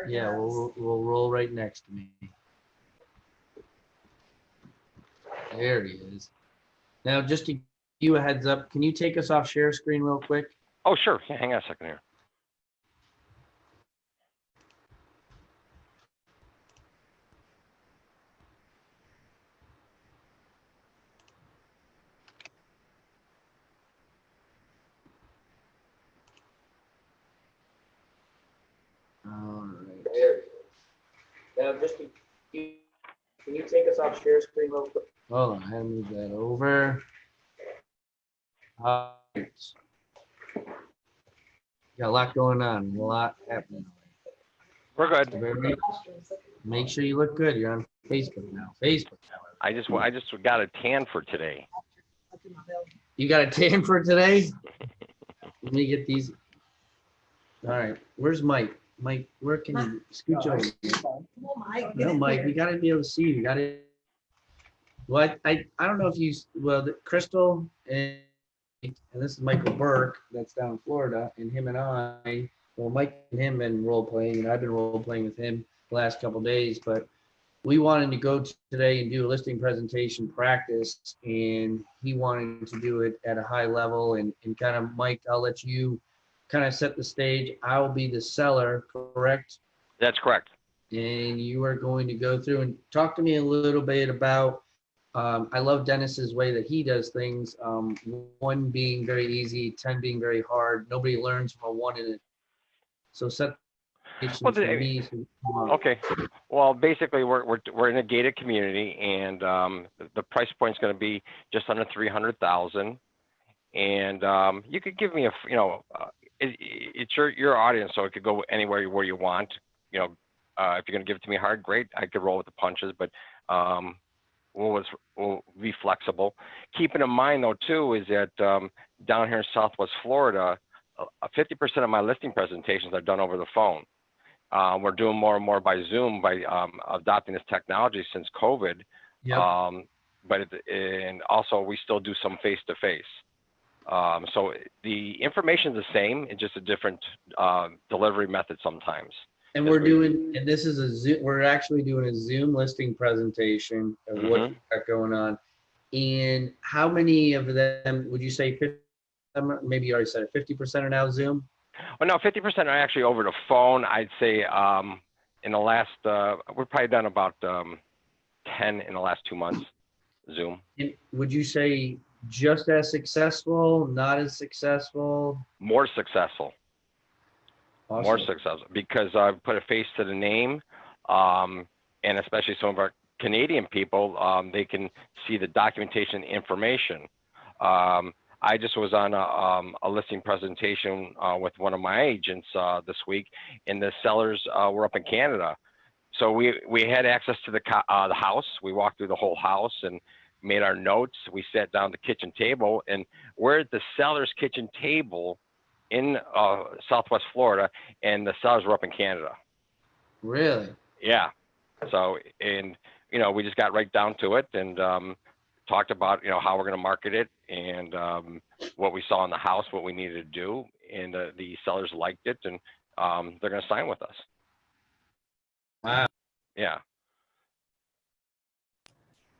Yeah, we'll roll right next to me. There he is. Now, just to give you a heads up, can you take us off share screen real quick? Oh, sure. Yeah, hang on a second here. All right. There he is. Now, just to, can you take us off share screen real quick? Hold on, I gotta move that over. All right. Got a lot going on, a lot happening. We're good. Make sure you look good. You're on Facebook now. Facebook. I just got a tan for today. You got a tan for today? Let me get these. All right. Where's Mike? Mike, where can you scooch over? No, Mike, we gotta be able to see you. You gotta. Well, I don't know if you, well, Crystal and this is Michael Burke, that's down in Florida, and him and I, well, Mike and him been role playing, and I've been role playing with him the last couple of days, but we wanted to go today and do a listing presentation practice, and he wanted to do it at a high level, and kind of, Mike, I'll let you kind of set the stage. I'll be the seller, correct? That's correct. And you are going to go through and talk to me a little bit about, I love Dennis's way that he does things. 1 being very easy, 10 being very hard. Nobody learns from a 1 in it. So set Well, for me. okay. Well, basically, we're in a gated community, and the price point is going to be just under 300,000. And you could give me it's your audience, so it could go anywhere where you want. If you're going to give it to me hard, great. I could roll with the punches, but we'll be flexible. Keeping in mind, though, too, is that down here in Southwest Florida, 50% of my listing presentations are done over the phone. We're doing more and more by Zoom by adopting this technology since COVID. Yep. And also we still do some face-to-face. So the information is the same, it's just a different delivery method sometimes. And this is a Zoom, we're actually doing a Zoom listing presentation of what we've got going on. And how many of them would you say, 50, maybe you already said it, 50% are now Zoom? Well, no, 50% are actually over the phone. I'd say in the last, we've probably done about 10 in the last 2 months, Zoom. And would you say just as successful, not as successful? More successful. Awesome. More successful because I've put a face to the name, and especially some of our Canadian people, they can see the documentation information. I just was on a listing presentation with one of my agents this week, and the sellers were up in Canada. So we had access to the house. We walked through the whole house and made our notes. We sat down at the kitchen table, and we're at the seller's kitchen table in Southwest Florida, and the sellers were up in Canada. Really? Yeah. So, and we just got right down to it and talked about how we're going to market it and what we saw in the house, what we needed to do, and the sellers liked it, and they're going to sign with us. Wow. Yeah.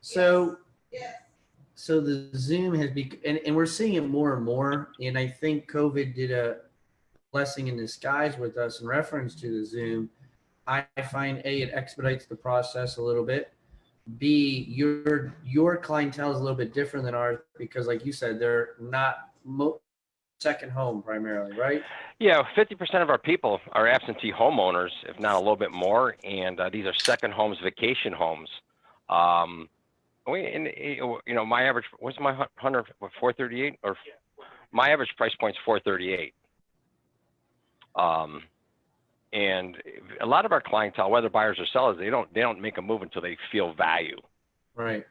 So the Zoom has become, and we're seeing it more and more. And I think COVID did a blessing in disguise with us in reference to the Zoom. I find A, it expedites the process a little bit. B, your clientele is a little bit different than ours because, like you said, they're not second home primarily, right? Yeah, 50% of our people are absentee homeowners, if not a little bit more, and these are second homes, vacation homes. My average, what's my 100, 438, or my average price point is 438. And a lot of our clientele, whether buyers or sellers, they don't make a move until they feel value. Right.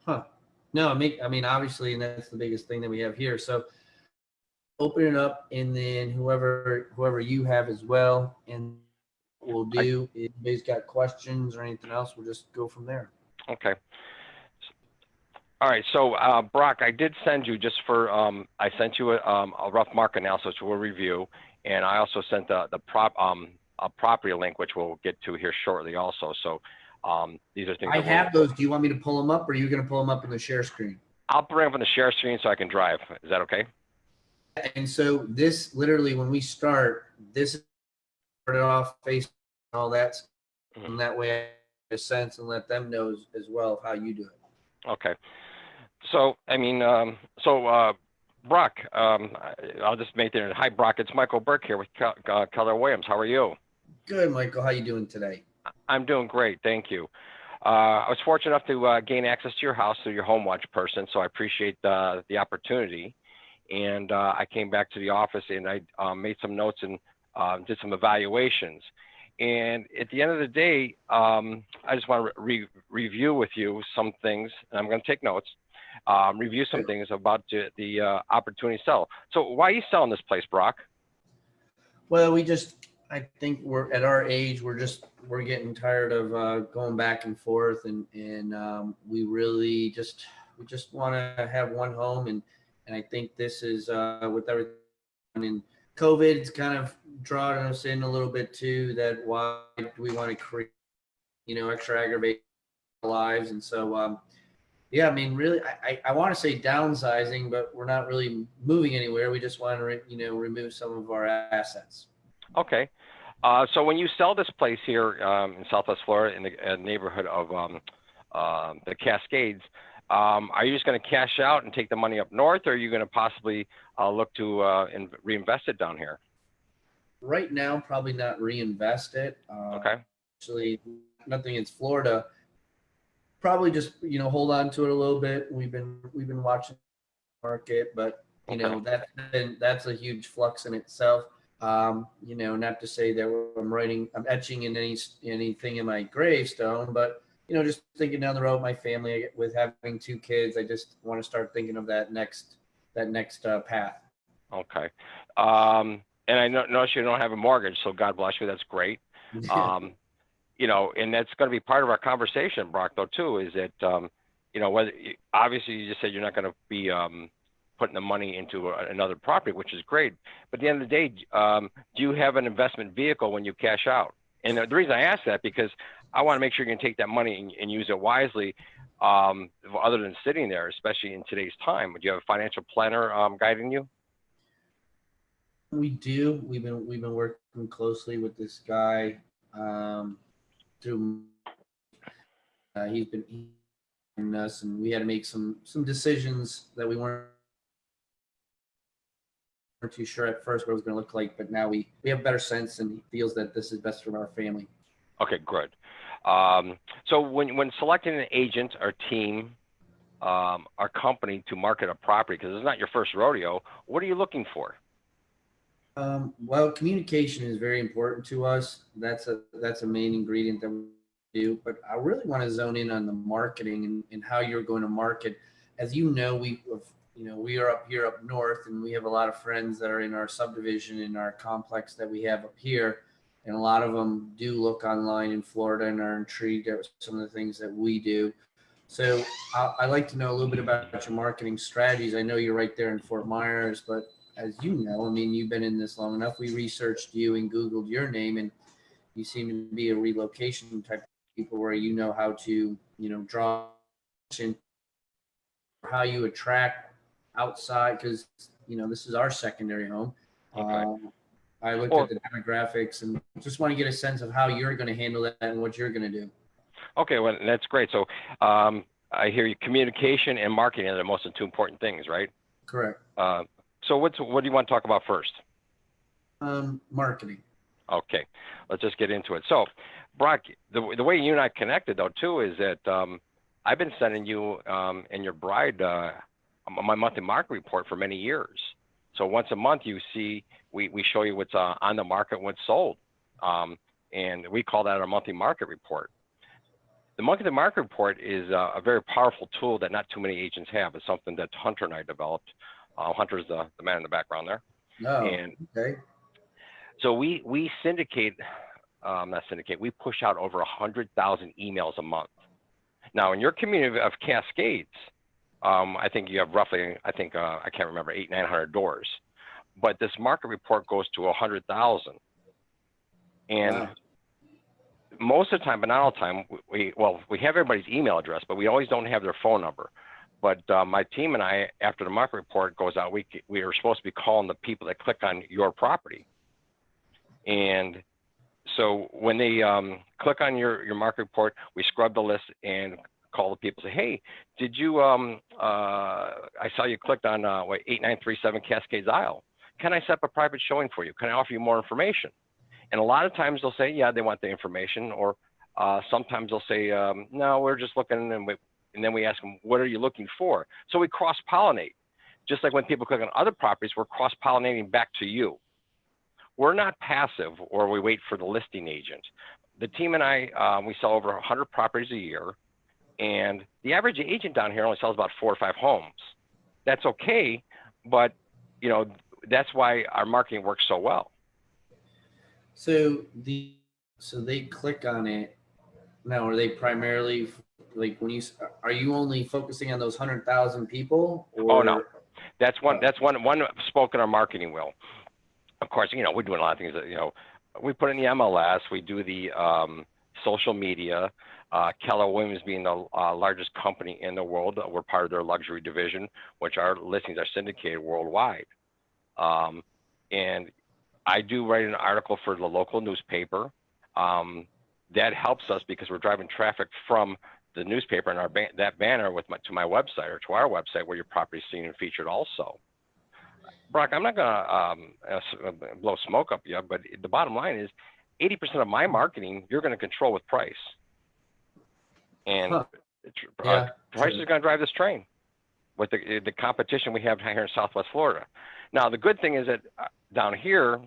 Huh. No, I mean, obviously, and that's the biggest thing that we have here. So open it up, and then whoever you have as well, and we'll do. If anybody's got questions or anything else, we'll just go from there. Okay. All right. So Brock, I did send you just for I sent you a rough market analysis we'll review, and I also sent the a property link, which we'll get to here shortly also. So these are things I that have those. Do you want me to pull them up, or are you going to pull them up in the share screen? I'll bring them on the share screen so I can drive. Is that okay? And so this literally, when we start, this started off Facebook and all that, and that way I have a sense and let them know as well of how you do it. Okay. So, I mean, Brock, I'll just make it. Hi, Brock. It's Michael Burke here with Keller Williams. How are you? Good, Michael. How you doing today? I'm doing great. Thank you. I was fortunate enough to gain access to your house through your home watch person, so I appreciate the opportunity. And I came back to the office and I made some notes and did some evaluations. And at the end of the day, I just want to review with you some things, and I'm going to take notes, review some things about the opportunity to sell. So why are you selling this place, Brock? Well, I think we're at our age, we're getting tired of going back and forth, and we really just want to have one home, and I think this is with everything in COVID, it's kind of drawing us in a little bit too. That why do we want to create, extra aggravate lives, and so yeah, I mean, really, I want to say downsizing, but we're not really moving anywhere. We just want to remove some of our assets. Okay. So when you sell this place here in Southwest Florida in the neighborhood of the Cascades, are you just going to cash out and take the money up north, or are you going to possibly look to reinvest it down here? Right now, probably not reinvest it. Okay. Actually, nothing in Florida. Probably just hold on to it a little bit. We've been watching the market, but that's a huge flux in itself. Not to say that I'm etching in anything in my gravestone, but just thinking down the road, my family with having 2 kids, I just want to start thinking of that next path. Okay. And I notice you don't have a mortgage, so God bless you. That's great. And that's going to be part of our conversation, Brock, though, too, is that, whether obviously you just said you're not going to be putting the money into another property, which is great. But at the end of the day, do you have an investment vehicle when you cash out? And the reason I ask that, because I want to make sure you can take that money and use it wisely, other than sitting there, especially in today's time. Would you have a financial planner guiding you? We do. We've been working closely with this guy through. He's been helping us, and we had to make some decisions that we weren't too sure at first what it was going to look like, but now we have a better sense, and he feels that this is best for our family. Okay, good. So when selecting an agent or team or company to market a property, because it's not your first rodeo, what are you looking for? Well, communication is very important to us. That's a main ingredient that we do, but I really want to zone in on the marketing and how you're going to market. As you know, we are up here up north, and we have a lot of friends that are in our subdivision in our complex that we have up here. And a lot of them do look online in Florida and are intrigued at some of the things that we do. So I'd like to know a little bit about your marketing strategies. I know you're right there in Fort Myers, but as you know, I mean, you've been in this long enough. We researched you and Googled your name, and you seem to be a relocation type of people where you know how to, draw attention, how you attract outside, because, this is our secondary home. Okay. I looked at the demographics and just want to get a sense of how you're going to handle that and what you're going to do. Okay, well, that's great. So I hear you, communication and marketing are the most 2 important things, right? Correct. So what do you want to talk about first? Marketing. Okay, let's just get into it. So, Brock, the way you and I connected, though, too, is that I've been sending you and your bride my monthly market report for many years. So once a month, you see, we show you what's on the market, what's sold, and we call that our monthly market report. The monthly market report is a very powerful tool that not too many agents have. It's something that Hunter and I developed. Hunter's the man in the background there. Oh, and okay. So we syndicate, not syndicate, we push out over 100,000 emails a month. Now, in your community of Cascades, I think you have roughly, I can't remember, 800-900 doors. But this market report goes to 100,000. And Wow. most of the time, but not all the time, we have everybody's email address, but we always don't have their phone number. But my team and I, after the market report goes out, we are supposed to be calling the people that click on your property. And so when they click on your market report, we scrub the list and call the people. Say, hey, did you? I saw you clicked on 8937 Cascades Isle. Can I set up a private showing for you? Can I offer you more information? And a lot of times they'll say, yeah, they want the information, or sometimes they'll say, no, we're just looking, and then we ask them, what are you looking for? So we cross-pollinate. Just like when people click on other properties, we're cross-pollinating back to you. We're not passive, or we wait for the listing agent. The team and I, we sell over 100 properties a year, and the average agent down here only sells about 4 or 5 homes. That's okay, but you know, that's why our marketing works so well. So they click on it. Now, are they primarily like are you only focusing on those 100,000 people? Or? Oh no, that's one spoke in our marketing wheel. Of course, you know, we're doing a lot of things that, you know, we put in the MLS, we do the social media. Keller Williams being the largest company in the world, we're part of their luxury division, which our listings are syndicated worldwide. And I do write an article for the local newspaper. That helps us because we're driving traffic from the newspaper and that banner to my website, or to our website, where your property is seen and featured also. Brock, I'm not gonna blow smoke up you, but the bottom line is 80% of my marketing you're gonna control with price. And price is gonna drive this train with the competition we have here in Southwest Florida. Now, the good thing is that down here,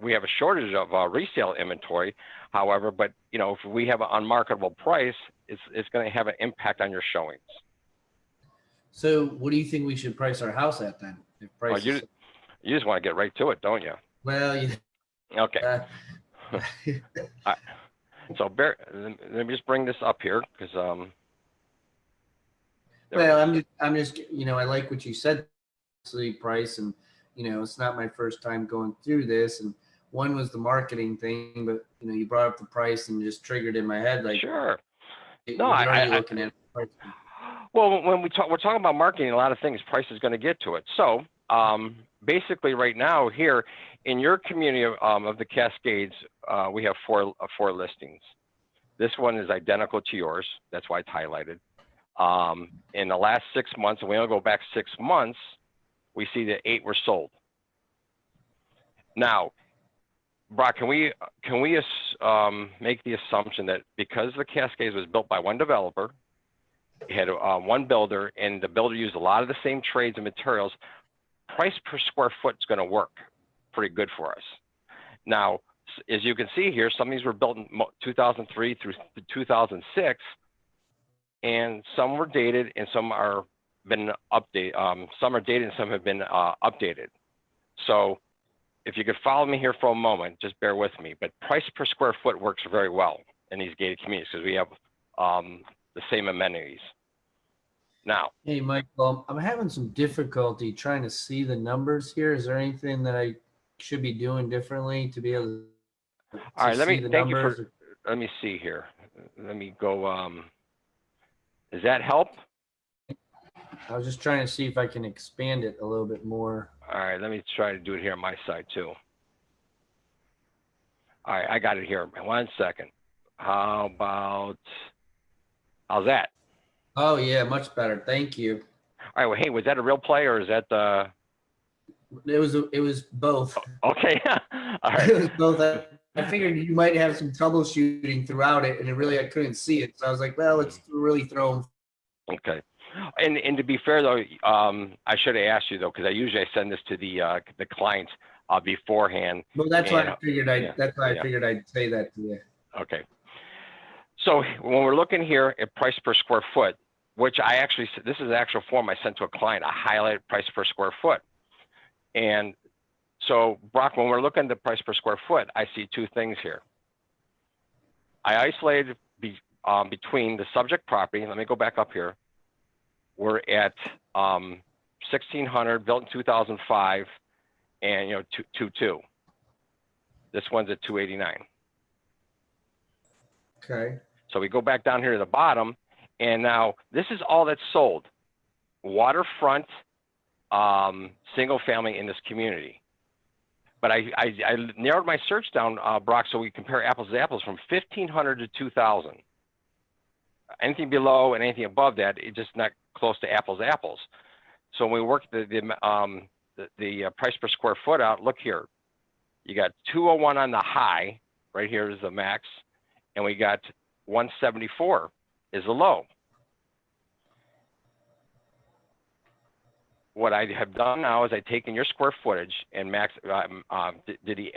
we have a shortage of resale inventory. However, but you know, if we have an unmarketable price, it's going to have an impact on your showings. So, what do you think we should price our house at then? If price you just want to get right to it, don't you? Well, okay. So let me just bring this up here because well, I'm just you know, I like what you said, price, and you know, it's not my first time going through this, and one was the marketing thing, but you know, you brought up the price and just triggered in my head like, sure. No, what are you looking at? Well, when we're talking about marketing, a lot of things, price is going to get to it. So basically right now here in your community of the Cascades, we have four listings. This one is identical to yours. That's why it's highlighted. In the last 6 months, and we only go back 6 months, we see that 8 were sold. Now, Brock, can we make the assumption that because the Cascades was built by one developer, it had one builder, and the builder used a lot of the same trades and materials, price per square foot is going to work pretty good for us. Now, as you can see here, some of these were built in 2003 through 2006, and some were dated, and some are been updated. Some are dated, and some have been updated. So, if you could follow me here for a moment, just bear with me. But price per square foot works very well in these gated communities because we have the same amenities. Now, hey, Michael, I'm having some difficulty trying to see the numbers here. Is there anything that I should be doing differently to be able to all right, see the numbers? Let me see here. Let me go. Does that help? I was just trying to see if I can expand it a little bit more. All right, let me try to do it here on my side too. All right, I got it here. 1 second. How's that? Oh yeah, much better. Thank you. All right. Well, hey, was that a real play or is that the? It was both. Okay. All right. It was both. I figured you might have some troubleshooting throughout it, and I couldn't see it. So I was like, well, let's really throw them. Okay. And to be fair though, I should have asked you though, because I send this to the clients beforehand. Well, that's why I figured I figured I'd say that to you. Okay. So when we're looking here at price per square foot, which this is the actual form I sent to a client, I highlighted price per square foot. And so Brock, when we're looking at the price per square foot, I see 2 things here. I isolated between the subject property. Let me go back up here. We're at 1,600, built in 2005, and 2.2. This one's at 289. Okay. So we go back down here to the bottom, and now this is all that's sold. Waterfront, single family in this community. But I narrowed my search down, Brock, so we compare apples to apples from 1,500 to 2,000. Anything below and anything above that, it's just not close to apples to apples. So when we work the price per square foot out, look here. You got 201 on the high, right here is the max, and we got 174 is the low. What I have done now is I've taken your square footage and did the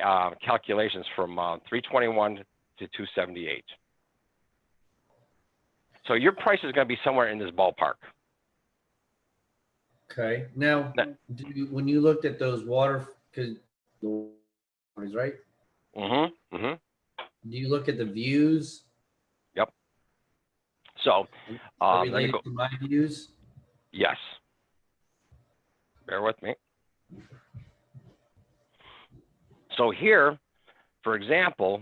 calculations from 321 to 278. So your price is going to be somewhere in this ballpark. Okay. Now, when you looked at those water, because the waters, right? Mm-hmm. Mm-hmm. Do you look at the views? Yep. So, let me go. To my views? Yes. Bear with me. So here, for example,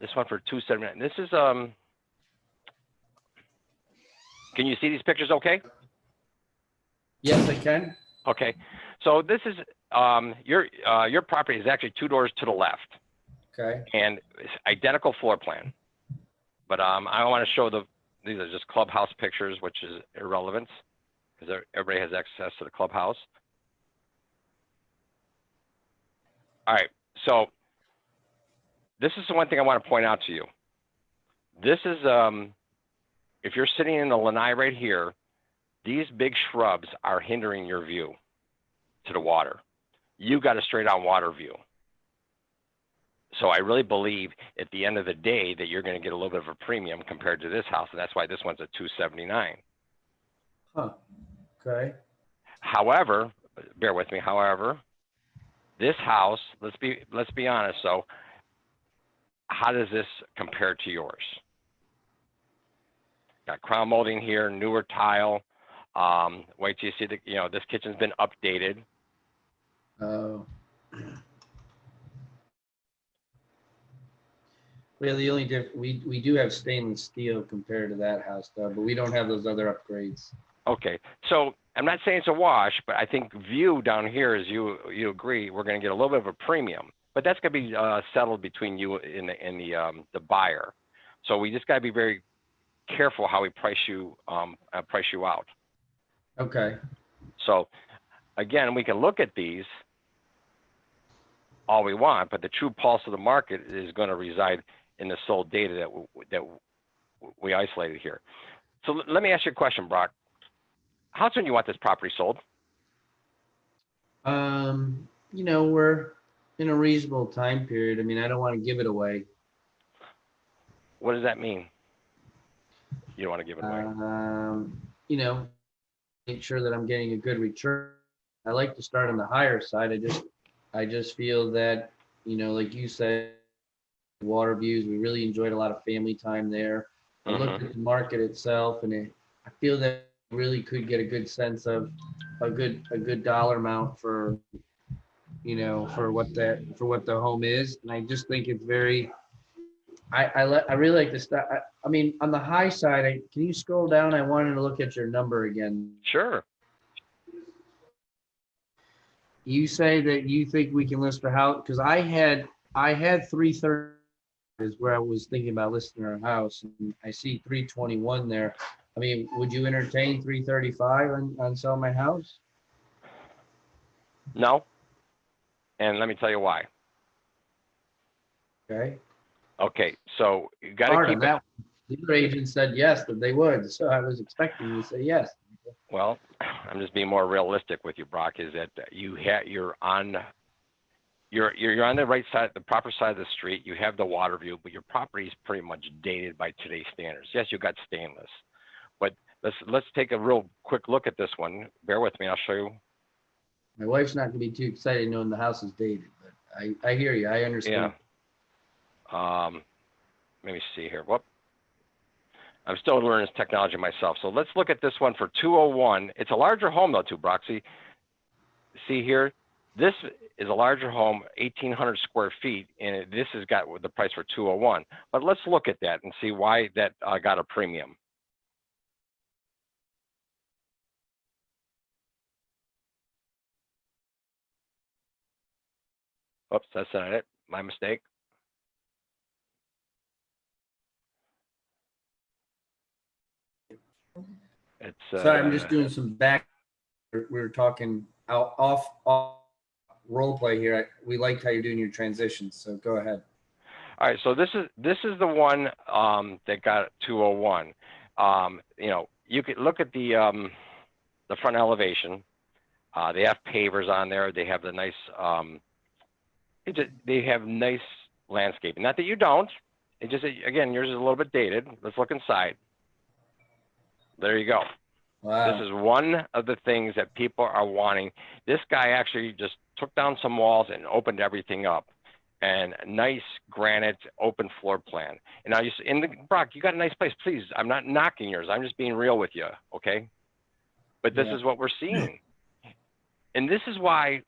this one for 279. This is Can you see these pictures okay? Yes, I can. Okay. So this is your property is actually 2 doors to the left. Okay. And it's identical floor plan. But I want to show these are just clubhouse pictures, which is irrelevant because everybody has access to the clubhouse. All right. So this is the one thing I want to point out to you. This is if you're sitting in the lanai right here, these big shrubs are hindering your view to the water. You got a straight on water view. So I really believe at the end of the day that you're going to get a little bit of a premium compared to this house, and that's why this one's at 279. Huh. Okay. However, bear with me. However, this house, let's be honest. So, how does this compare to yours? Got crown molding here, newer tile. Wait till you see this kitchen's been updated. Oh. Well, the only we do have stainless steel compared to that house, though, but we don't have those other upgrades. Okay, so I'm not saying it's a wash, but I think view down here is you agree we're going to get a little bit of a premium, but that's going to be settled between you and the buyer. So we just got to be very careful how we price you out. Okay. So again, we can look at these all we want, but the true pulse of the market is going to reside in the sold data that we isolated here. So let me ask you a question, Brock. How soon do you want this property sold? We're in a reasonable time period. I mean, I don't want to give it away. What does that mean? You don't want to give it away? Make sure that I'm getting a good return. I like to start on the higher side. I just feel that, like you said, water views, we really enjoyed a lot of family time there. I looked at the market itself, and I feel that really could get a good sense of a good dollar amount for what the home is. And I just think it's very, I really like this stuff. I mean, on the high side, can you scroll down? I wanted to look at your number again. Sure. You say that you think we can list a house, because I had 330 is where I was thinking about listing our house, and I see 321 there. I mean, would you entertain 335 on selling my house? No. And let me tell you why. Okay. Okay, so you got to keep that. The other agent said yes, that they would, so I was expecting you to say yes. Well, I'm just being more realistic with you, Brock. Is that you're on the right side, the proper side of the street. You have the water view, but your property is pretty much dated by today's standards. Yes, you got stainless, but let's take a real quick look at this one. Bear with me. I'll show you. My wife's not going to be too excited knowing the house is dated, but I hear you. I understand. Yeah. Let me see here. Whoop. I'm still learning this technology myself. So let's look at this one for 201. It's a larger home though, too, Brock. See here, This is a larger home, 1,800 square feet, and this has got the price for 201. But let's look at that and see why that got a premium. Oops, that's not it. My mistake. It's Sorry, I'm just doing some back. We were talking off role play here. We liked how you're doing your transitions, so go ahead. all right. So this is the one that got 201. You know, you could look at the front elevation. They have pavers on there. They have the nice. They have nice landscaping. Not that you don't. It just, again, yours is a little bit dated. Let's look inside. There you go. Wow. This is one of the things that people are wanting. This guy actually just took down some walls and opened everything up. And nice granite open floor plan. And now Brock, you got a nice place. Please, I'm not knocking yours. I'm just being real with you, okay? But this is what we're seeing. And this is why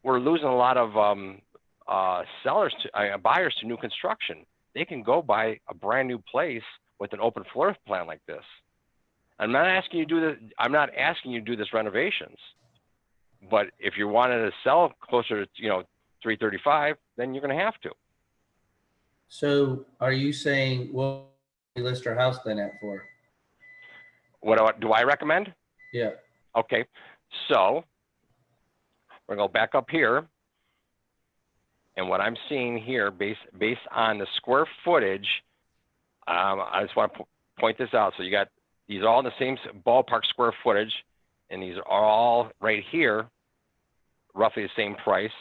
we're losing a lot of buyers to new construction. They can go buy a brand new place with an open floor plan like this. I'm not asking you to do this. I'm not asking you to do this renovations. But if you wanted to sell closer to 335, then you're going to have to. So, are you saying what we list our house then at for? What do I recommend? Yeah. Okay, so we're going to go back up here. And what I'm seeing here, based on the square footage, I just want to point this out. So you got these are all in the same ballpark square footage, and these are all right here, roughly the same price.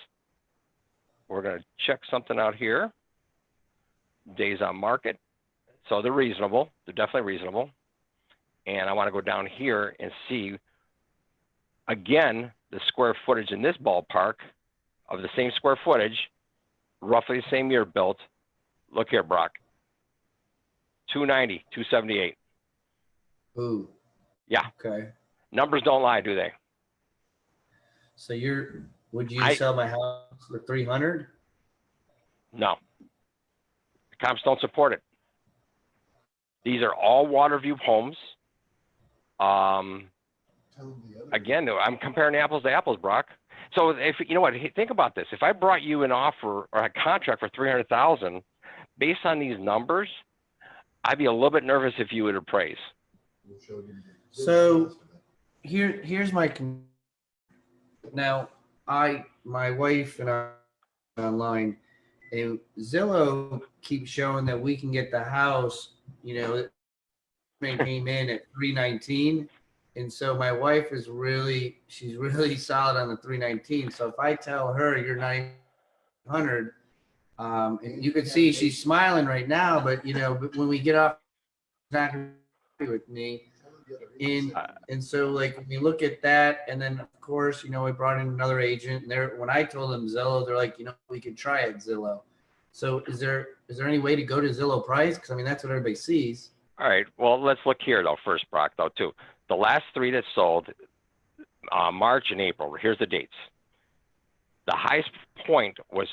We're going to check something out here. Days on market. So they're reasonable. They're definitely reasonable. And I want to go down here and see, again, the square footage in this ballpark of the same square footage, roughly the same year built. Look here, Brock. 290, 278. Ooh. Yeah. Okay. Numbers don't lie, do they? So would you sell my house for 300? No. The comps don't support it. These are all water view homes. Again, I'm comparing apples to apples, Brock. So if you know what, think about this. If I brought you an offer or a contract for 300,000, based on these numbers, I'd be a little bit nervous if you would appraise. So here's my now my wife and I online, and Zillow keeps showing that we can get the house, it came in at 319. And so my wife she's really solid on the 319. So if I tell her you're 900, and you can see she's smiling right now, but but when we get off, she's not gonna agree with me. And so like when you look at that, and then of course, we brought in another agent, and when I told them Zillow, they're like, we could try it Zillow. So is there any way to go to Zillow price? Because I mean that's what everybody sees. All right. Well, let's look here though first, Brock, though too. The last three that sold, March and April. Here's the dates. The highest point was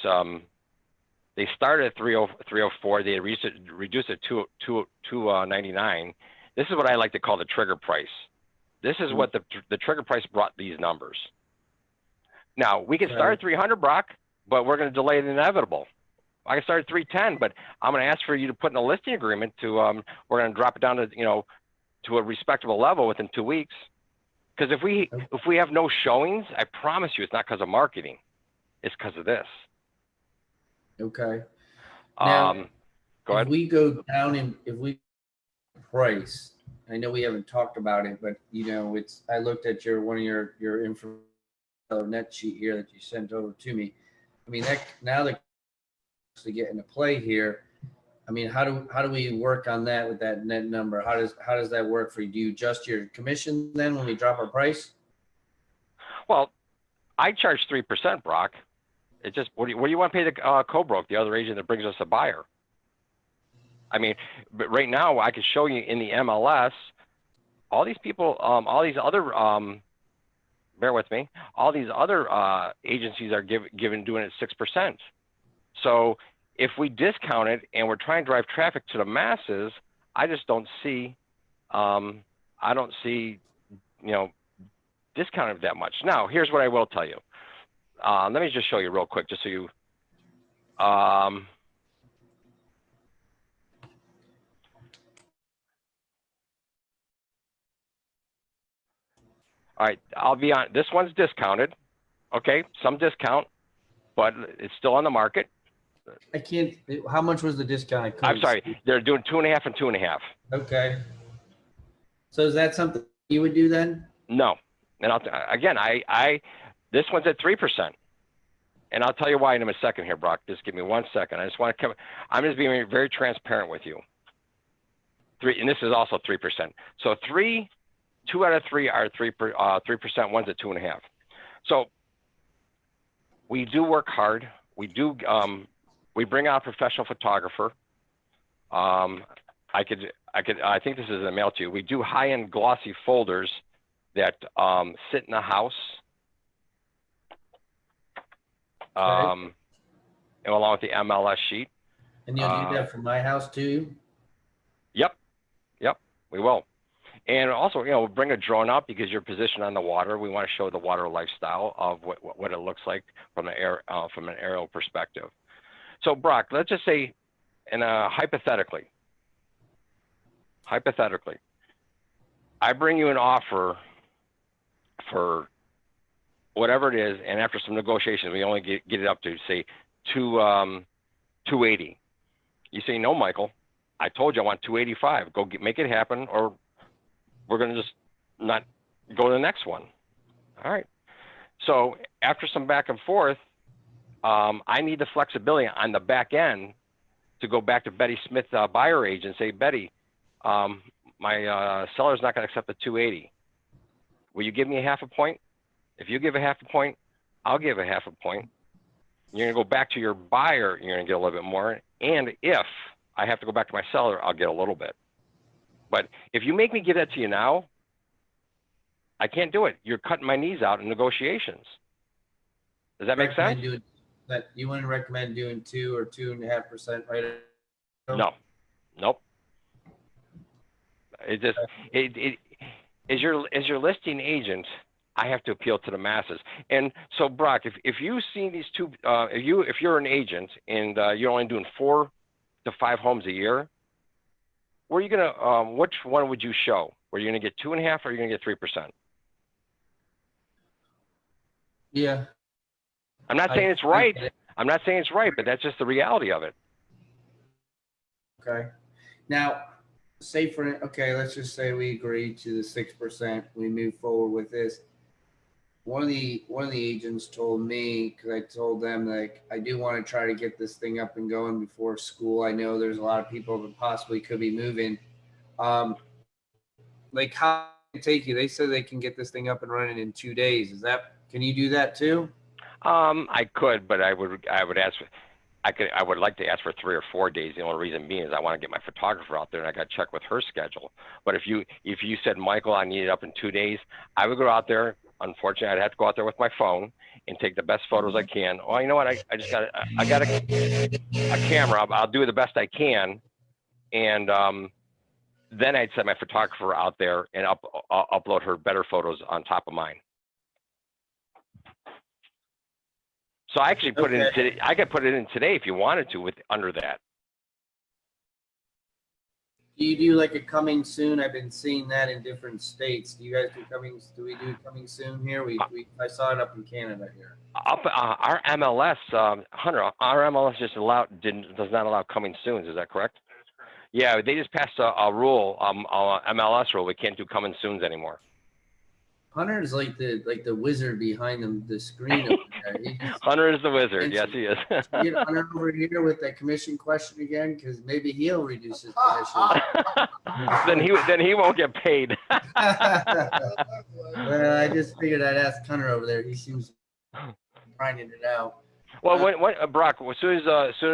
they started at 304. They reduced it to 299. This is what I like to call the trigger price. This is what the trigger price brought these numbers. Now we can start at 300, Brock, but we're going to delay the inevitable. I can start at 310, but I'm going to ask for you to put in a listing agreement to we're going to drop it down to to a respectable level within 2 weeks. Because if we have no showings, I promise you it's not because of marketing. It's because of this. Okay. Now, go ahead. If we go down and if we price, I know we haven't talked about it, but I looked at one of your info net sheet here that you sent over to me. I mean, that now that to get into play here, I mean, how do we work on that with that net number? How does that work for you? Do you adjust your commission then when we drop our price? Well, I charge 3%, Brock. It just what do you want to pay the co-broke, the other agent that brings us a buyer? I mean, but right now I can show you in the MLS, all these people, all these other bear with me. All these other agencies are doing it 6%. So if we discount it and we're trying to drive traffic to the masses, I just don't see, I don't see, you know, discounting it that much. Now, here's what I will tell you. Let me just show you real quick, just so you, all right, I'll be on, this one's discounted, okay, some discount, but it's still on the market. I can't, how much was the discount? I couldn't I'm sorry, see. they're doing 2.5 and 2.5. Okay. So is that something you would do then? No, and again, this one's at 3%. And I'll tell you why in a second here, Brock. Just give me 1 second. I just want to come, I'm just being very transparent with you. And this is also 3%. So 2 out of 3 are 3%, one's at 2.5. So we do work hard. We do, we bring out a professional photographer. I think this is a mail to you. We do high-end glossy folders that sit in the house. And along with the MLS sheet. And you'll do that for my house too? Yep, we will. And also, you know, we'll bring a drone up because you're positioned on the water. We want to show the water lifestyle of what it looks like from an aerial perspective. So Brock, let's just say, hypothetically, I bring you an offer for whatever it is, and after some negotiations, we only get it up to say 280. You say, no, Michael, I told you I want 285. Go make it happen, or we're going to just not go to the next one. All right. So after some back and forth, I need the flexibility on the back end to go back to Betty Smith, buyer agent, and say, Betty, my seller's not going to accept the 280. Will you give me a half a point? If you give a half a point, I'll give a half a point. You're going to go back to your buyer, you're going to get a little bit more. And if I have to go back to my seller, I'll get a little bit. But if you make me give that to you now, I can't do it. You're cutting my knees out in negotiations. Does that make sense? You wouldn't recommend doing 2 or 2.5%, right? No, nope. It just, as your listing agent, I have to appeal to the masses. And so Brock, if you see these two, if you're an agent and you're only doing 4 to 5 homes a year, where are you gonna, which one would you show? Were you gonna get 2.5 or are you gonna get 3%? Yeah. I'm not saying it's right. I'm not saying it's right, but that's just the reality of it. Okay. Now, let's just say we agree to the 6%. We move forward with this. One of the agents told me, because I told them, like, I do want to try to get this thing up and going before school. I know there's a lot of people that possibly could be moving. Like, how long did it take you? They said they can get this thing up and running in 2 days. Can you do that too? I could, but I would like to ask for 3 or 4 days. The only reason being is I want to get my photographer out there and I got to check with her schedule. But if you said, Michael, I need it up in 2 days, I would go out there. Unfortunately, I'd have to go out there with my phone and take the best photos I can. Well, you know what? I got a camera. I'll do the best I can. And then I'd send my photographer out there and upload her better photos on top of mine. So I actually put it in today. I could put it in today if you wanted to under that. Do you do like a coming soon? I've been seeing that in different states. Do you guys do we do coming soon here? I saw it up in Canada here. Our MLS, Hunter, our MLS just does not allow coming soon. Is that correct? Yeah, they just passed a rule, MLS rule. We can't do coming soons anymore. Hunter is like the wizard behind the screen over there. Hunter is the wizard. Yes, he is. Get Hunter over here with that commission question again, because maybe he'll reduce his commission. then he won't get paid. Well, I just figured I'd ask Hunter over there. He seems grinding it out. Well, Brock, as soon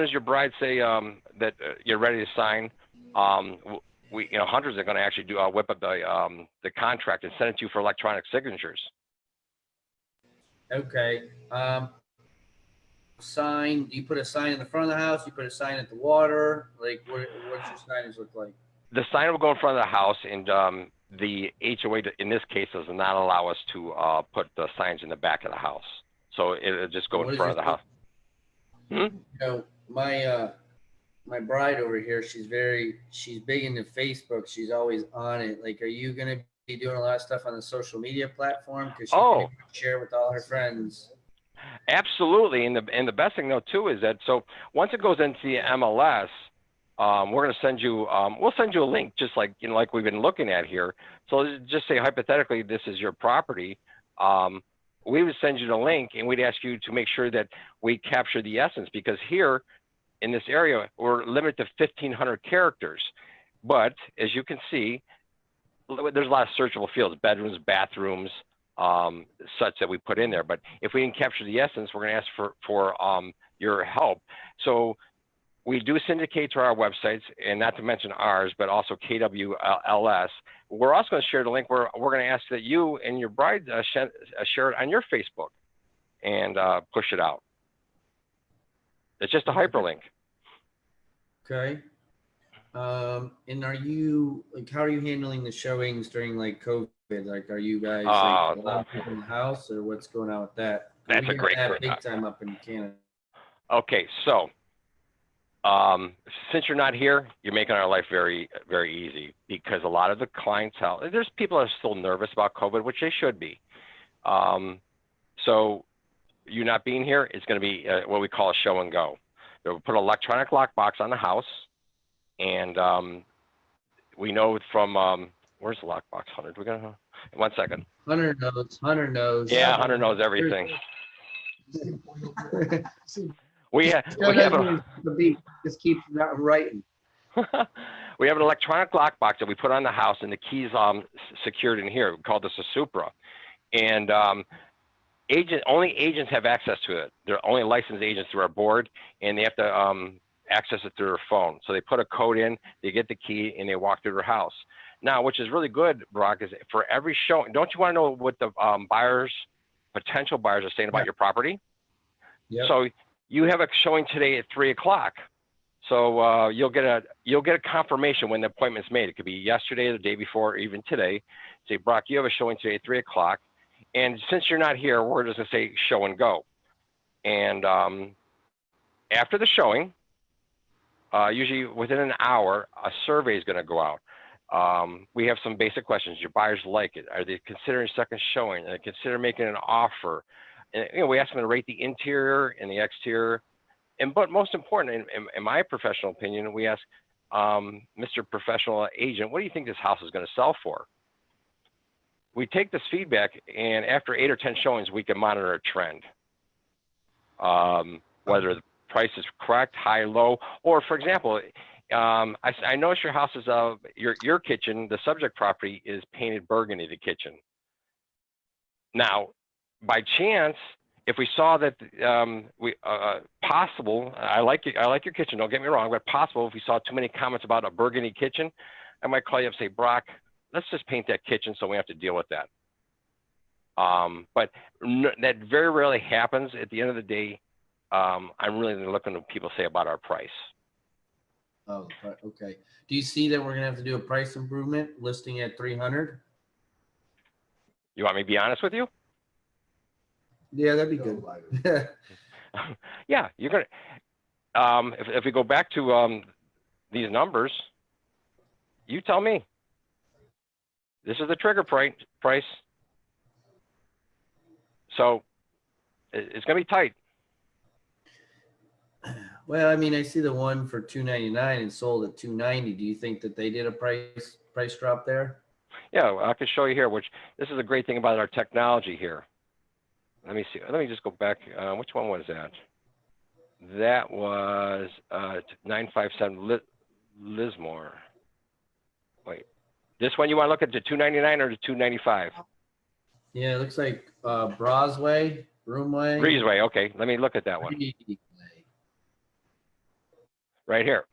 as your bride say that you're ready to sign, Hunters are going to actually whip up the contract and send it to you for electronic signatures. Okay. Sign. Do you put a sign in the front of the house? You put a sign at the water? Like, what's your signage look like? The sign will go in front of the house, and the HOA in this case does not allow us to put the signs in the back of the house. So it'll just go And in what is front your of the house. Hmm? You know, my bride over here, she's big into Facebook. She's always on it. Like, are you gonna be doing a lot of stuff on the social media platform? Because she Oh, can share with all her friends. absolutely. And the best thing though too is that so once it goes into the MLS, we're going to send you we'll send you a link just like like we've been looking at here. So just say hypothetically this is your property. We would send you the link and we'd ask you to make sure that we capture the essence, because here in this area we're limited to 1,500 characters. But as you can see, there's a lot of searchable fields, bedrooms, bathrooms, such that we put in there. But if we didn't capture the essence, we're going to ask for your help. So we do syndicate to our websites, and not to mention ours, but also KWLS. We're also going to share the link where we're going to ask that you and your bride share it on your Facebook and push it out. It's just a hyperlink. Okay. And are you like, how are you handling the showings during like COVID? Like, are you guys like allowed people in the house, or what's going on with that? That's a great big time up in Canada. Okay, so since you're not here, you're making our life very, very easy, because a lot of the clientele, there's people that are still nervous about COVID, which they should be. So you not being here, it's going to be what we call a show and go. We'll put an electronic lockbox on the house, and we know from where's the lockbox? 100. We're gonna 1 second. Hunter knows. Hunter knows. Yeah, Hunter knows everything. we have the beat. Just keep writing. we have an electronic lockbox that we put on the house, and the keys secured in here. We call this a Supra, and only agents have access to it. They're only licensed agents through our board, and they have to access it through their phone. So they put a code in, they get the key, and they walk through their house. Now, which is really good, Brock, is for every show. Don't you want to know what the potential buyers are saying about your property? Yeah. So you have a showing today at 3 o'clock. So you'll get a confirmation when the appointment's made. It could be yesterday, the day before, or even today. Say, Brock, you have a showing today at 3 o'clock. And since you're not here, we're just going to say show and go. And after the showing, usually within an hour, a survey is going to go out. We have some basic questions. Your buyers like it? Are they considering second showing? Are they considering making an offer? And, we ask them to rate the interior and the exterior. But most important, in my professional opinion, we ask, Mr. Professional Agent, what do you think this house is going to sell for? We take this feedback, and after 8 or 10 showings, we can monitor a trend. Whether the price is correct, high, low, or for example, I noticed your house is your kitchen, the subject property is painted burgundy, the kitchen. Now, by chance, if we saw that possible, I like your kitchen, don't get me wrong, but possible if we saw too many comments about a burgundy kitchen, I might call you up and say, Brock, let's just paint that kitchen so we have to deal with that. But that very rarely happens. At the end of the day, I'm really looking at what people say about our price. Oh, okay. Do you see that we're gonna have to do a price improvement listing at 300? You want me to be honest with you? Yeah, that'd be good. Yeah, you're gonna. If we go back to these numbers, you tell me. This is the trigger price. So it's going to be tight. Well, I mean, I see the one for $299 and sold at $290. Do you think that they did a price drop there? Yeah, I can show you here, which this is a great thing about our technology here. Let me see. Let me just go back. Which one was that? That was 957 Lismore. Wait. This one you want to look at the $299 or the $295? Yeah, it looks like Brosway, Broomway. Breezeway. Okay, let me look at that one. Right here.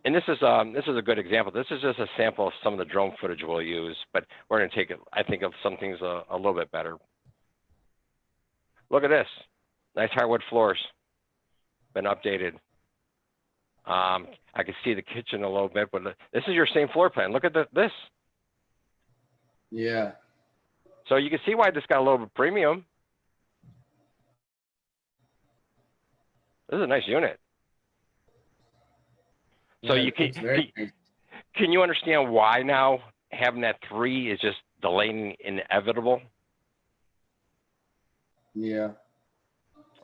And this is a good example. This is just a sample of some of the drone footage we'll use, but we're going to take it, I think, of some things a little bit better. Look at this. Nice hardwood floors. Been updated. I can see the kitchen a little bit, but this is your same floor plan. Look at this. Yeah. So you can see why this got a little bit premium. This is a nice unit. So Yeah, you it's very nice. can you understand why now having that 3 is just delaying inevitable? Yeah.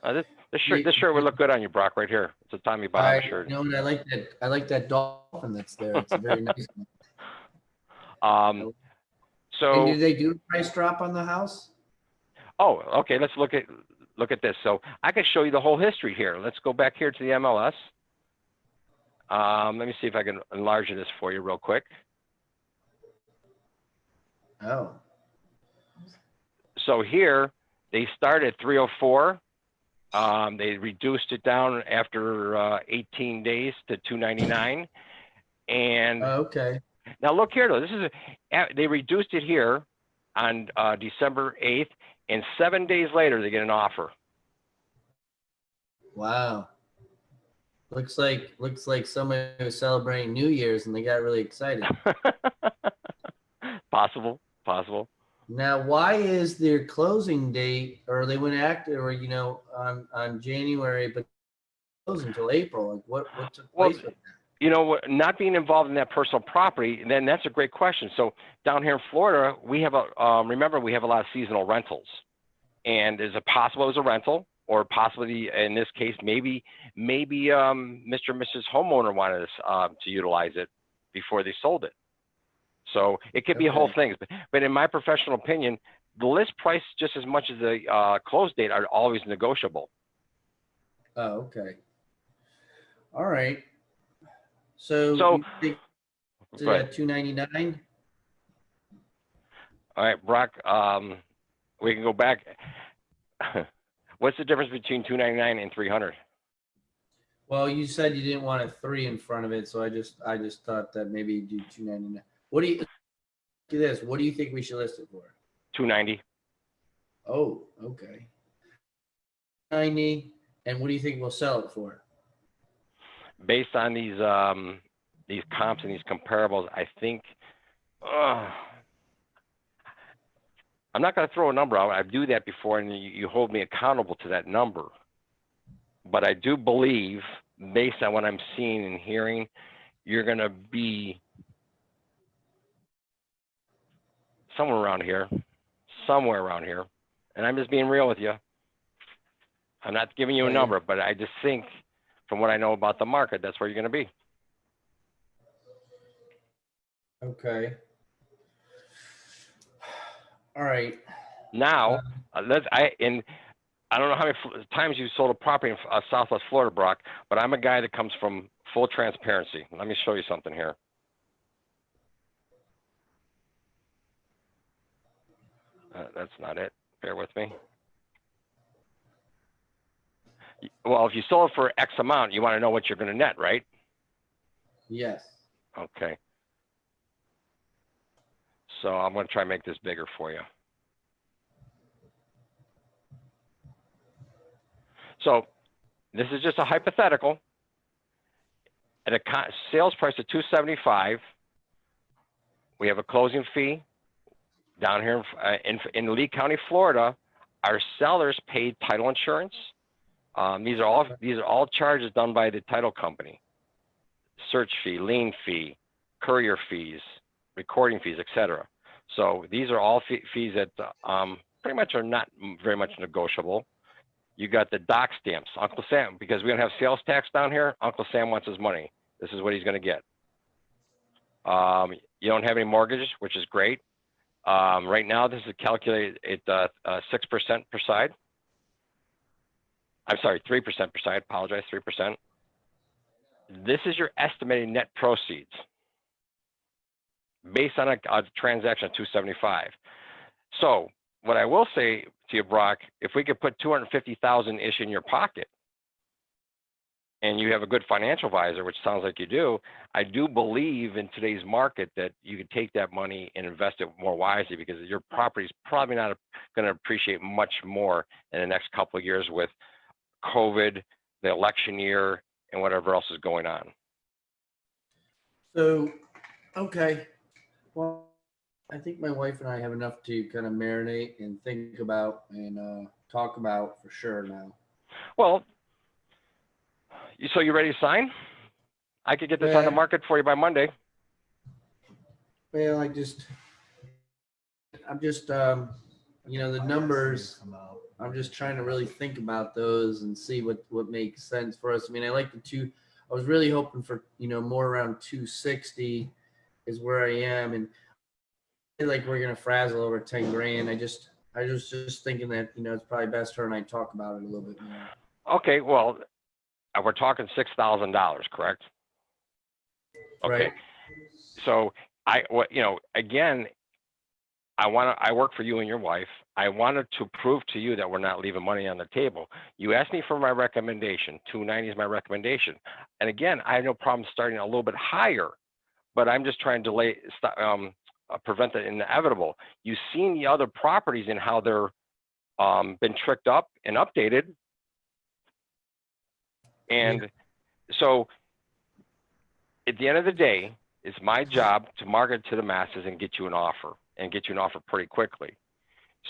This shirt would look good on you, Brock, right here. It's a Tommy Bahama shirt. You know, and I like that dolphin that's there. It's a very nice one. And So do they do a price drop on the house? oh, okay. Let's look at this. So I can show you the whole history here. Let's go back here to the MLS. Let me see if I can enlarge this for you real quick. Oh. So here they started at 304. They reduced it down after 18 days to 299. And Okay. now look here though. This is they reduced it here on December 8th, and 7 days later they get an offer. Wow. Looks like somebody was celebrating New Year's and they got really excited. Possible. Now, why is their closing date, or they went active, or on January, but close until April? Like, what took place with that? You know, not being involved in that personal property, then that's a great question. So down here in Florida, we have remember we have a lot of seasonal rentals, and is it possible it was a rental, or possibly in this case maybe Mr. and Mrs. homeowner wanted us to utilize it before they sold it. So it could be a whole thing, but in my professional opinion, the list price just as much as the close date are always negotiable. Oh, okay. All right. So you think it's at $299? All right, Brock. We can go back. What's the difference between $299 and $300? Well, you said you didn't want a 3 in front of it, so I just thought that maybe you do $299. What do you do this? What do you think we should list it for? $290. Oh, okay. 90. And what do you think we'll sell it for? Based on these comps and these comparables, I think I'm not going to throw a number out. I do that before, and you hold me accountable to that number. But I do believe, based on what I'm seeing and hearing, you're going to be somewhere around here, and I'm just being real with you. I'm not giving you a number, but I just think, from what I know about the market, that's where you're going to be. Okay. All right. Now, I don't know how many times you sold a property in Southwest Florida, Brock, but I'm a guy that comes from full transparency. Let me show you something here. That's not it. Bear with me. Well, if you sold it for X amount, you want to know what you're going to net, right? Yes. Okay. So I'm going to try and make this bigger for you. So this is just a hypothetical. At a sales price of $275, we have a closing fee. Down here in Lee County, Florida, our sellers paid title insurance. These are all charges done by the title company. Search fee, lien fee, courier fees, recording fees, etc. So these are all fees that pretty much are not very much negotiable. You got the dock stamps, Uncle Sam, because we don't have sales tax down here. Uncle Sam wants his money. This is what he's going to get. You don't have any mortgage, which is great. Right now, this is calculated at 6% per side. I'm sorry, 3% per side. Apologize, 3%. This is your estimated net proceeds based on a transaction of 275. So what I will say to you, Brock, if we could put 250,000 ish in your pocket, and you have a good financial advisor, which sounds like you do, I do believe in today's market that you could take that money and invest it more wisely, because your property is probably not going to appreciate much more in the next couple of years with COVID, the election year, and whatever else is going on. So, okay. Well, I think my wife and I have enough to kind of marinate and think about and talk about for sure now. Well, so you ready to sign? I could get this on the market for you by Monday. Well, I'm just, the numbers, I'm just trying to really think about those and see what makes sense for us. I mean, I was really hoping for, more around 260 is where I am. And I feel like we're going to frazzle over 10 grand. I was just thinking that, it's probably best her and I talk about it a little bit more. Okay. Well, we're talking $6,000, correct? Okay. Right. So again, I work for you and your wife. I wanted to prove to you that we're not leaving money on the table. You asked me for my recommendation. 290 is my recommendation. And again, I have no problem starting a little bit higher, but I'm just trying to prevent the inevitable. You've seen the other properties and how they're been tricked up and updated. And so at the end of the day, it's my job to market to the masses and get you an offer, and get you an offer pretty quickly.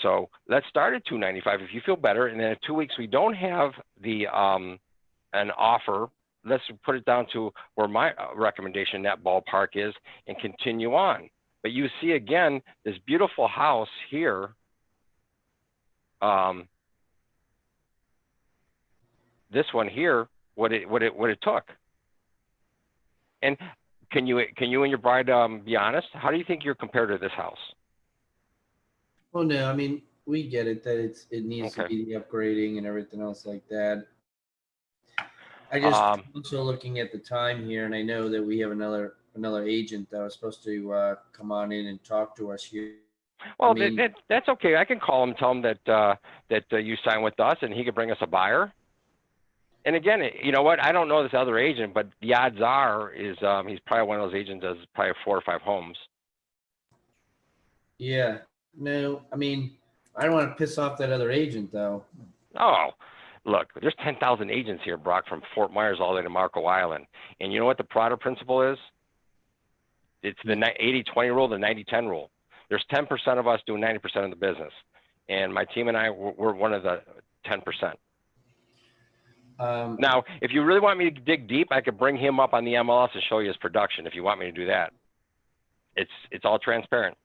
So let's start at 295 if you feel better. And then in 2 weeks, we don't have the an offer. Let's put it down to where my recommendation in that ballpark is and continue on. But you see, again, this beautiful house here. This one here, what it took. And can you and your bride be honest? How do you think you're compared to this house? Well, no, I mean, we get it that it needs to be the upgrading and everything else like that. I just also looking at the time here, and I know that we have another agent that was supposed to come on in and talk to us here. Well, that's okay. I can call him, tell him that you signed with us, and he could bring us a buyer. And again, you know what? I don't know this other agent, but the odds are is he's probably one of those agents that does probably 4 or 5 homes. Yeah. No, I mean, I don't want to piss off that other agent, though. Oh, look, there's 10,000 agents here, Brock, from Fort Myers all the way to Marco Island. And you know what the Prada principle is? It's the 80-20 rule, the 90-10 rule. There's 10% of us doing 90% of the business. And my team and I, we're one of the 10%. Now, if you really want me to dig deep, I could bring him up on the MLS and show you his production if you want me to do that. It's all transparent.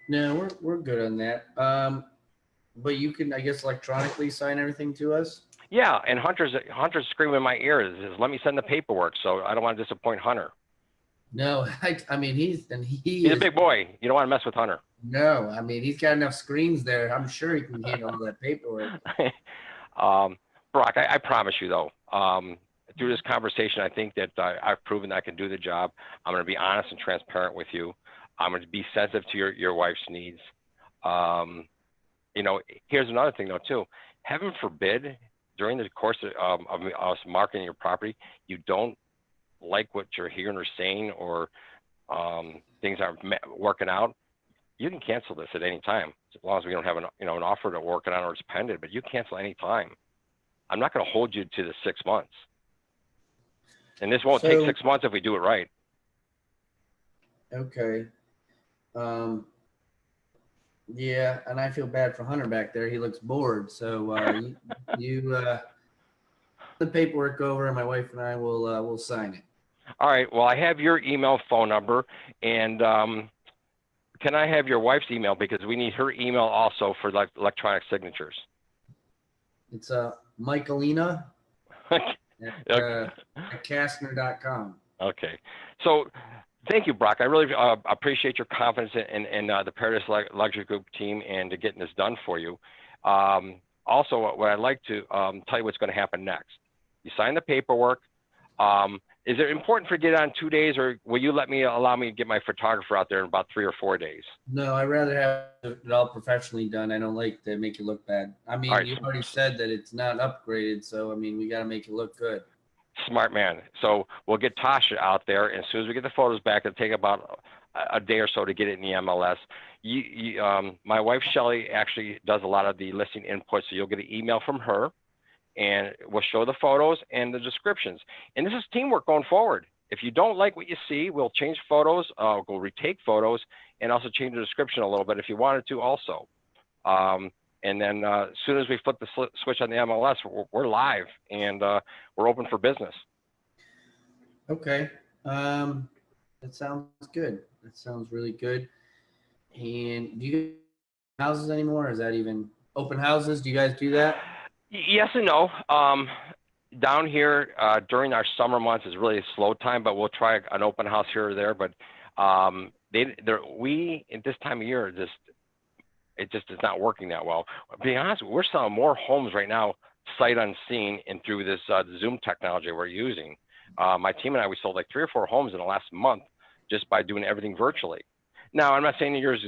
No, we're good on that. But you can, I guess, electronically sign everything to us? Yeah, and Hunter's screaming in my ear is let me send the paperwork, so I don't want to disappoint Hunter. No, I mean, he's a big boy. You don't want to mess with Hunter. No, I mean, he's got enough screens there. I'm sure he can handle all that paperwork. Brock, I promise you, though, through this conversation, I think that I've proven that I can do the job. I'm going to be honest and transparent with you. I'm going to be sensitive to your wife's needs. Here's another thing, though, too. Heaven forbid, during the course of us marketing your property, you don't like what you're hearing or saying, or things aren't working out. You can cancel this at any time, as long as we don't have an offer to work it on or it's pending. But you cancel any time. I'm not going to hold you to the 6 months, and this won't take 6 months if we do it right. Okay. Yeah, and I feel bad for Hunter back there. He looks bored. So you the paperwork over, and my wife and I will sign it. All right. Well, I have your email, phone number, and can I have your wife's email, because we need her email also for electronic signatures. It's Michaelina at Kastner.com. Okay. So thank you, Brock. I really appreciate your confidence in the Paradise Luxury Group team and to getting this done for you. Also, what I'd like to tell you what's going to happen next. You sign the paperwork. Is it important for you to get on 2 days, or will you allow me to get my photographer out there in about 3 or 4 days? No, I'd rather have it all professionally done. I don't like to make it look bad. I mean, All right. you already said that it's not upgraded, so I mean, we got to make it look good. Smart man. So we'll get Tasha out there, and as soon as we get the photos back, it'll take about a day or so to get it in the MLS. My wife Shelly actually does a lot of the listing input, so you'll get an email from her, and we'll show the photos and the descriptions. And this is teamwork going forward. If you don't like what you see, we'll change photos, we'll retake photos, and also change the description a little bit if you wanted to also. And then as soon as we flip the switch on the MLS, we're live, and we're open for business. Okay. That sounds good. That sounds really good. And do you have houses anymore? Is that even open houses? Do you guys do that? Yes and no. Down here during our summer months is really a slow time, but we'll try an open house here or there. But we at this time of year it just is not working that well. Being honest, we're selling more homes right now, sight unseen, and through this Zoom technology we're using. My team and I, we sold like 3 or 4 homes in the last month just by doing everything virtually. Now, I'm not saying yours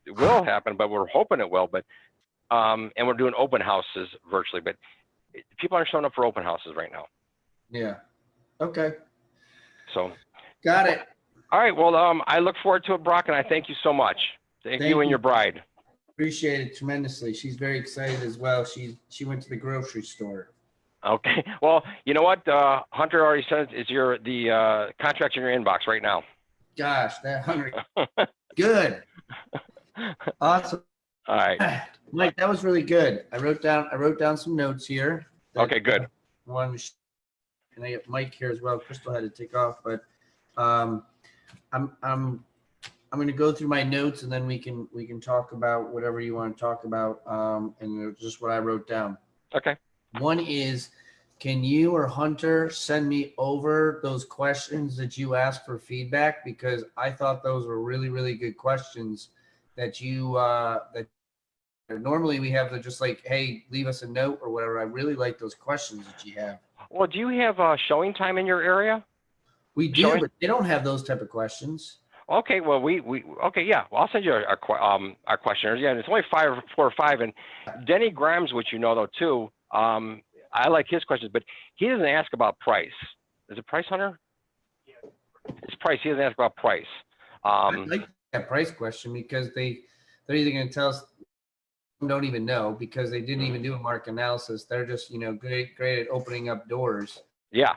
will happen, but we're hoping it will. But and we're doing open houses virtually, but people aren't showing up for open houses right now. Yeah. Okay. So. Got it. All right. Well, I look forward to it, Brock, and I thank you so much. Thank you and your bride. Appreciate it tremendously. She's very excited as well. She went to the grocery store. Okay. Well, you know what? Hunter already said the contract's in your inbox right now. Gosh, that Hunter. Good. Awesome. All right. Mike, that was really good. I wrote down some notes here. Okay, good. And I got Mike here as well. Crystal had to take off, but I'm going to go through my notes, and then we can talk about whatever you want to talk about, and just what I wrote down. Okay. One is, can you or Hunter send me over those questions that you asked for feedback? Because I thought those were really, really good questions that you that normally we have to just like, hey, leave us a note or whatever. I really like those questions that you have. Well, do you have showing time in your area? We do, but they don't have those type of questions. Okay, well, okay, yeah. Well, I'll send you our questionnaires. Yeah, and it's only 4 or 5. And Denny Grimes, which you know though too, I like his questions, but he doesn't ask about price. Is it price, Hunter? Yeah. It's price. He doesn't ask about price. I like that price question because they're either going to tell us don't even know because they didn't even do a market analysis. They're just great at opening up doors. Yeah.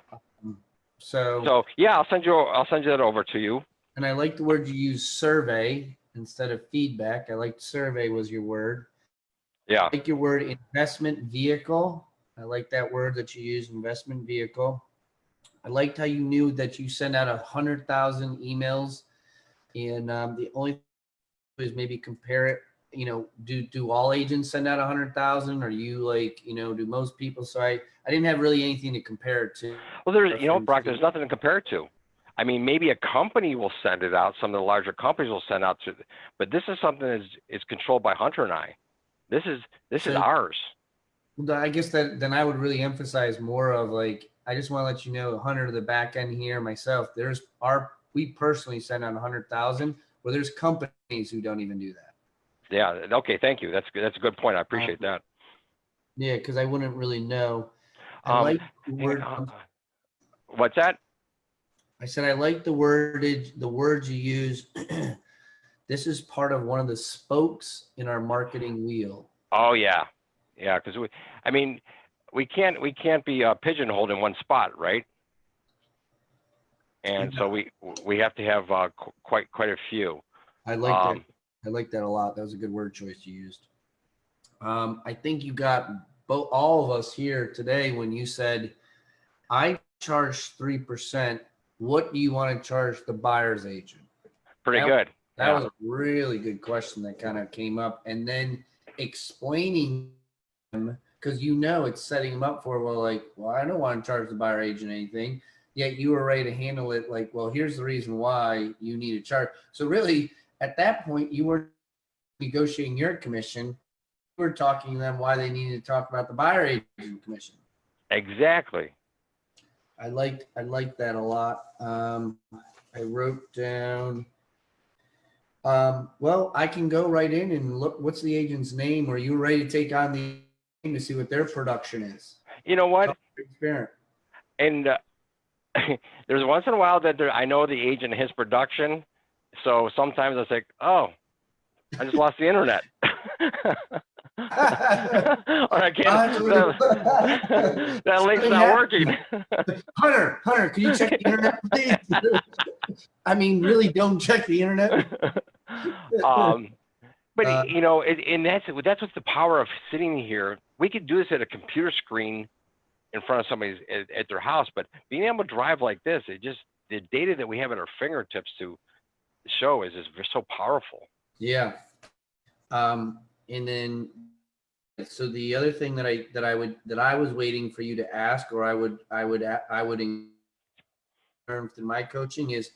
So yeah, I'll send you that over to you. And I like the word you use, survey, instead of feedback. I like survey was your word. Yeah. I like your word investment vehicle. I like that word that you use, investment vehicle. I liked how you knew that you send out 100,000 emails, and the only thing is maybe compare it. Do all agents send out 100,000? Or you do most people? So I didn't have really anything to compare it to. Well, Brock, there's nothing to compare it to. I mean, maybe a company will send it out. Some of the larger companies will send out to, but this is something that is controlled by Hunter and I. This is ours. I guess that then I would really emphasize more of like, I just want to let you know, Hunter, the back end here, myself, we personally send out 100,000 where there's companies who don't even do that. Yeah. Okay. Thank you. That's good. That's a good point. I appreciate that. Yeah. Cause I wouldn't really know. I like the word. What's that? I said, I like the words you use. This is part of one of the spokes in our marketing wheel. Oh yeah. Yeah. Cause we can't be pigeonholed in one spot. Right. And so we have to have quite a few. I like that. I like that a lot. That was a good word choice you used. I think you got all of us here today when you said, I charge 3%. What do you want to charge the buyer's agent? Pretty good. That was a really good question that kind of came up. And then explaining them, because it's setting them up for, I don't want to charge the buyer agent anything. Yet you were ready to handle it like, well, here's the reason why you need to charge. So really, at that point, you were negotiating your commission. You were talking to them why they needed to talk about the buyer agent commission. Exactly. I like that a lot. I wrote down. Well, I can go right in and look. What's the agent's name? Are you ready to take on the name to see what their production is? You know what? Transparent. And there's once in a while that I know the agent and his production. So sometimes I was like, oh, I just lost the internet. Or I can't, that link's not working. Hunter, can you check the internet, please? I mean, really don't check the internet. But you know, and that's what's the power of sitting here. We could do this at a computer screen in front of somebody's at their house, but being able to drive like this, the data that we have at our fingertips to show is so powerful. Yeah. And then, so the other thing that I was waiting for you to ask, or I would learn through my coaching, is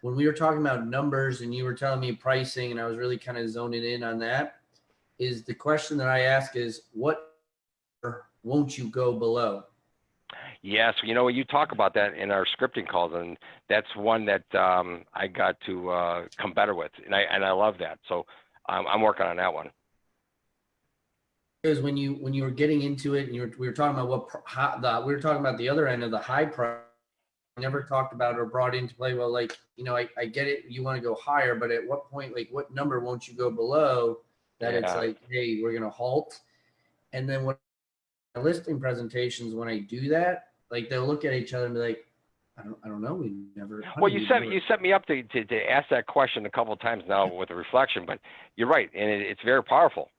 when we were talking about numbers and you were telling me pricing, and I was really kind of zoning in on that, is the question that I ask is, what won't you go below? Yes, you know, you talk about that in our scripting calls, and that's one that I got to come better with, and I love that. So I'm working on that one. Because when you were getting into it, and we were talking about we were talking about the other end of the high price. Never talked about or brought into play. Well, like, you know, I get it. You want to go higher, but at what point, like, what number won't you go below that? Yeah. It's like, hey, we're gonna halt. And then when listing presentations, when I do that, like, they'll look at each other and be like, I don't know. We never. Well, you set me up to ask that question a couple of times now with a reflection, but you're right, and it's very powerful.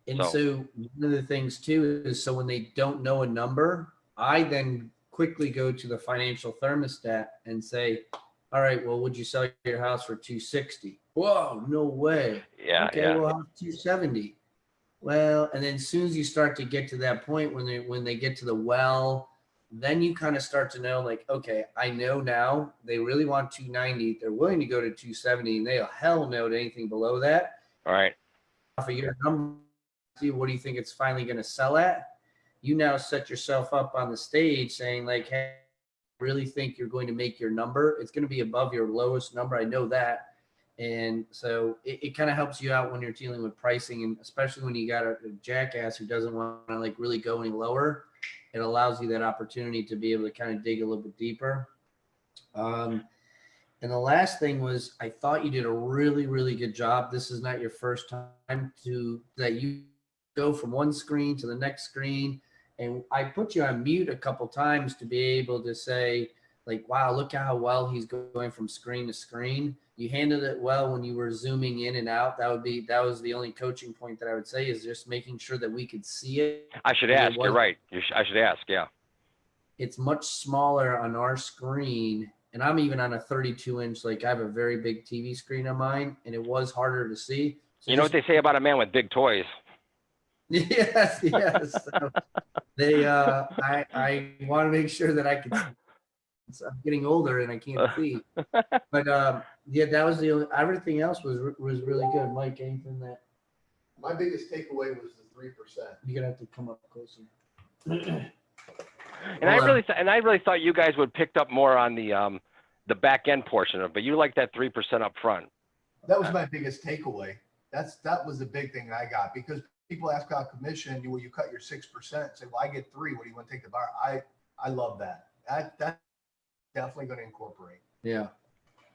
And so one of the things too is, so when they don't know a number, I then quickly go to the financial thermostat and say, all right, well, would you sell your house for 260? Whoa, no way. Yeah. Okay, yeah. well, 270. Well, and then as soon as you start to get to that point, when they get to the well, then you kind of start to know, like, okay, I know now they really want 290. They're willing to go to 270, and they'll hell no to anything below that. All right. For your number, what do you think it's finally going to sell at? You now set yourself up on the stage saying, like, hey, I really think you're going to make your number. It's going to be above your lowest number. I know that. And so it kind of helps you out when you're dealing with pricing, and especially when you got a jackass who doesn't want to, like, really go any lower. It allows you that opportunity to be able to kind of dig a little bit deeper. And the last thing was, I thought you did a really, really good job. This is not your first time that you go from one screen to the next screen. And I put you on mute a couple times to be able to say, like, wow, look how well he's going from screen to screen. You handled it well when you were zooming in and out. That was the only coaching point that I would say, is just making sure that we could see it. I should ask. You're right. I should ask. Yeah. It's much smaller on our screen, and I'm even on a 32-inch. Like, I have a very big TV screen on mine, and it was harder to see. So you know what they say about a man with big toys? Yes. So I want to make sure that I can. I'm getting older and I can't see. But yeah, that was everything else was really good. Mike, anything that? My biggest takeaway was the 3%. You're gonna have to come up closer. And I really thought you guys would picked up more on the back end portion of it, but you like that 3% up front. That was my biggest takeaway. That was the big thing I got, because people ask about commission. You cut your 6%. Say, well, I get 3. What do you want to take the bar? I love that. That's definitely going to incorporate. Yeah.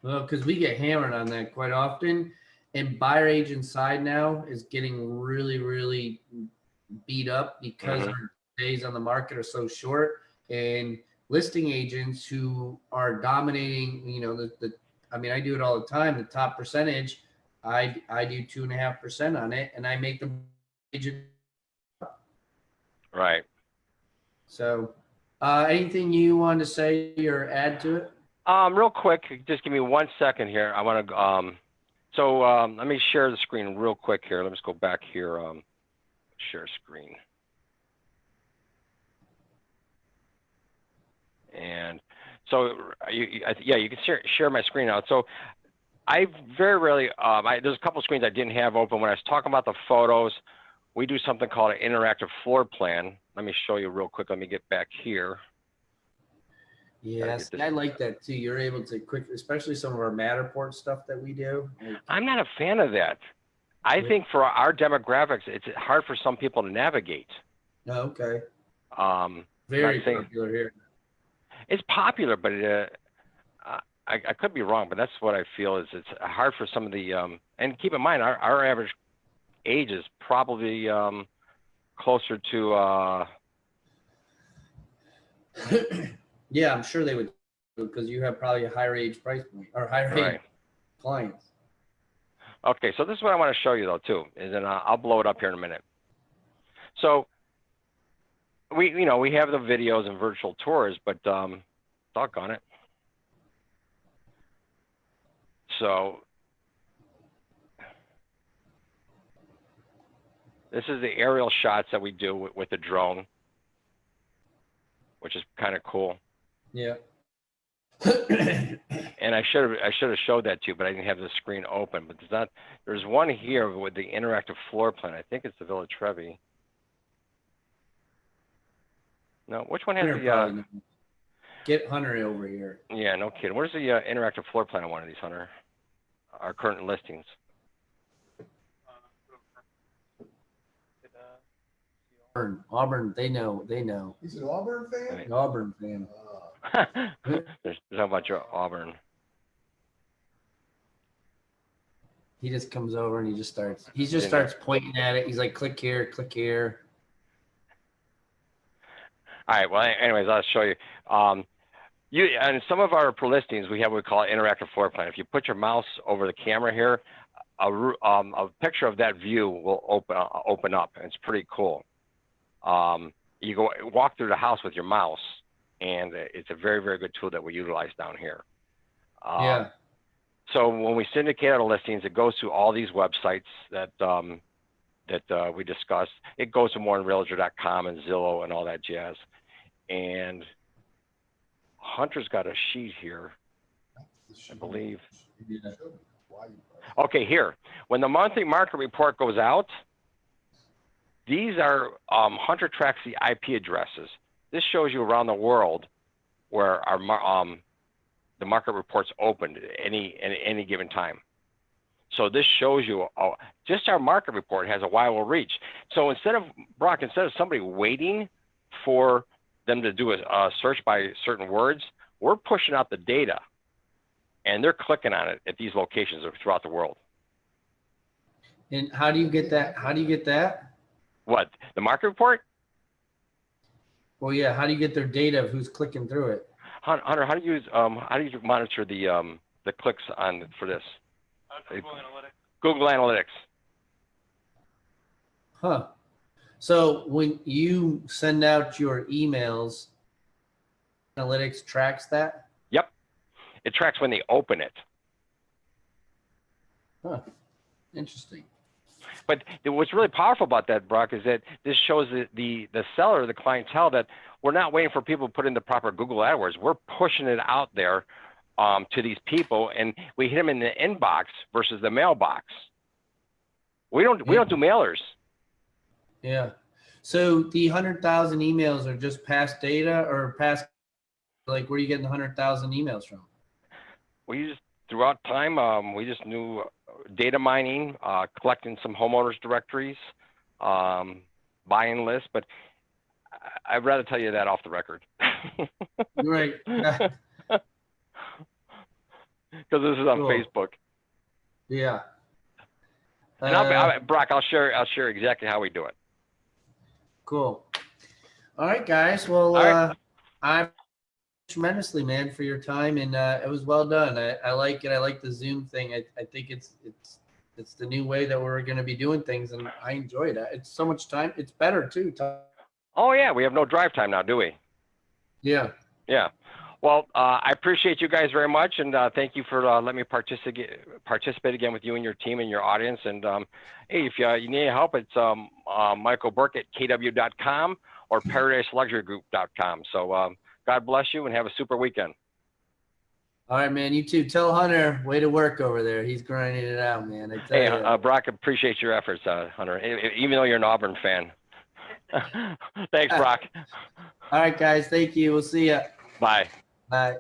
Well, because we get hammered on that quite often, and buyer agent side now is getting really, really beat up because our days on the market are so short, and listing agents who are dominating, you know, I mean, I do it all the time. The top percentage, I do 2.5% on it, and I make the agent. Right. So, anything you want to say or add to it? Real quick, just give me 1 second here. I want to, let me share the screen real quick here. Let me just go back here. Share screen. And so, you can share my screen out. So, I very rarely, there's a couple of screens I didn't have open. When I was talking about the photos, we do something called an interactive floor plan. Let me show you real quick. Let me get back here. Yes, this- I like that too. You're able to quick, especially some of our Matterport stuff that we do. I'm not a fan of that. I Yeah. think for our demographics, it's hard for some people to navigate. Oh, okay. Um, Very not saying- popular here. It's popular, but I could be wrong, but that's what I feel is it's hard for some of the, and keep in mind, our average age is probably closer to, Yeah, I'm sure they would, because you have probably a higher age price point or higher right. age clients. Okay, so this is what I want to show you though too, is then I'll blow it up here in a minute. So we have the videos and virtual tours, but doggone it. So this is the aerial shots that we do with the drone, which is kind of cool. Yeah. And I should have showed that to you, but I didn't have the screen open. But there's one here with the interactive floor plan. I think it's the Villa Trevi. No, which one has Hunter the? probably knows. Get Hunter over here. Yeah, no kidding. Where's the interactive floor plan on one of these, Hunter? Our current listings. Auburn, they know. He's an Auburn fan? Right. Auburn fan. There's how about your Auburn? He just comes over and he just starts pointing at it. He's like, click here, click here. All right. Well, anyways, I'll show you. And some of our listings, we have what we call interactive floor plan. If you put your mouse over the camera here, a picture of that view will open up, and it's pretty cool. You walk through the house with your mouse, and it's a very, very good tool that we utilize down here. Yeah. So when we syndicate our listings, it goes to all these websites that we discussed. It goes to moreandrealtor.com and Zillow and all that jazz. And Hunter's got a sheet here, I believe. Yeah. Okay, here. When the monthly market report goes out, these are Hunter tracks the IP addresses. This shows you around the world where our the market report's opened at any given time. So this shows you just our market report has a viral reach. So instead of somebody waiting for them to do a search by certain words, we're pushing out the data, and they're clicking on it at these locations throughout the world. And how do you get that? What, the market report? Well, yeah. How do you get their data of who's clicking through it? Hunter, how do you monitor the clicks for this? Google Analytics. Google Analytics. Huh. So when you send out your emails, analytics tracks that? Yep. It tracks when they open it. Huh. Interesting. But what's really powerful about that, Brock, is that this shows the seller, the clientele, that we're not waiting for people to put in the proper Google AdWords. We're pushing it out there to these people, and we hit them in the inbox versus the mailbox. We don't do mailers. Yeah. So the 100,000 emails are just past data or past, like, where are you getting the 100,000 emails from? We just, throughout time, we just knew data mining, collecting some homeowners directories, buying lists, but I'd rather tell you that off the record. Right. Because this is on Cool. Facebook. Yeah. And Brock, I'll share exactly how we do it. Cool. All right, guys. Well, All right. I'm tremendously, man, for your time, and it was well done. I like it. I like the Zoom thing. I think it's the new way that we're going to be doing things, and I enjoy it. It's so much time. It's better too. Oh yeah, we have no drive time now, do we? Yeah. Yeah. Well, I appreciate you guys very much, and thank you for letting me participate again with you and your team and your audience. And hey, if you need help, it's Michael Burke at kw.com or paradiseluxurygroup.com. So God bless you and have a super weekend. All right, man. You too. Tell Hunter, way to work over there. He's grinding it out, man. I tell Hey, you. Brock, appreciate your efforts, Hunter, even though you're an Auburn fan. Thanks, Brock. All right, guys. Thank you. We'll see ya. Bye. Bye.